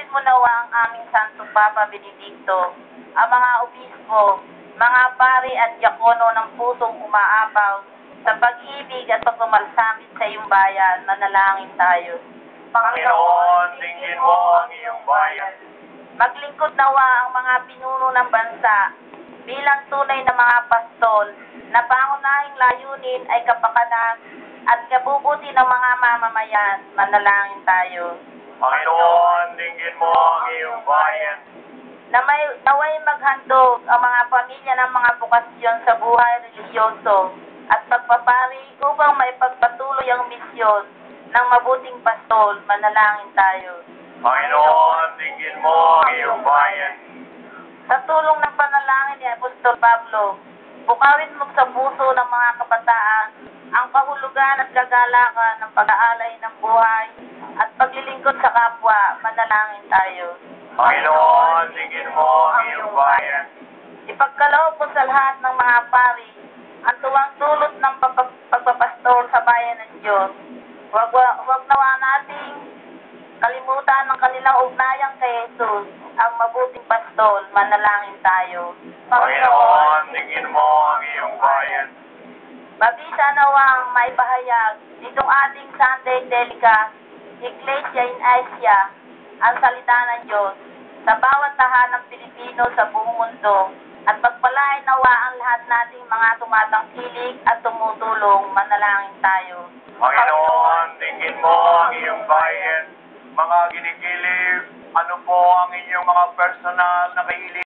Pukawin mo nawa ang aming Santo Papa Benedicto, ang mga obispo, mga pari at diakono ng pusong umaapaw sa pag-ibig at pagmamalasakit sa iyong bayan. Manalangin tayo. Panginoon, tingin mo ang iyong bayan. Maglingkod nawa ang mga pinuno ng bansa bilang tunay na mga pastol na pangunahing layunin ay kapakanan at kabubuti ng mga mamamayan. Manalangin tayo. Panginoon, tingin mo ang iyong bayan. Naway maghandog ang mga pamilya ng mga bukasyon sa buhay religyoso at pagpapari upang may pagpatuloy ang misyon ng mabuting pastol. Manalangin tayo. Panginoon, tingin mo ang iyong bayan. Sa tulong ng panalangin ni Apostol Pablo, bukawin mo sa puso ng mga kabataan ang kahulugan at kagalakan ng pag-aalay ng buhay at paglilingkod sa kapwa. Manalangin tayo. Panginoon, tingin mo ang iyong bayan. Ipagkaloob mo sa lahat ng mga pari ang tuwang dulot ng pagpapastol sa bayan ng Diyos. Huwag nawa nating kalimutan ng kanilang ugnayang kay Jesus, ang mabuting pastol. Manalangin tayo. Panginoon, tingin mo ang iyong bayan. Mabisa nawang maipahayag nitong ating Sunday Delicast, Iglesia in Asia, ang salita ng Diyos sa bawat tahanang Pilipino sa buong mundo at pagpalain nawa ang lahat nating mga tumatangkilik at tumutulong. Manalangin tayo. Panginoon, tingin mo ang iyong bayan. Mga ginigilig, ano po ang inyong mga personal na kahilingan?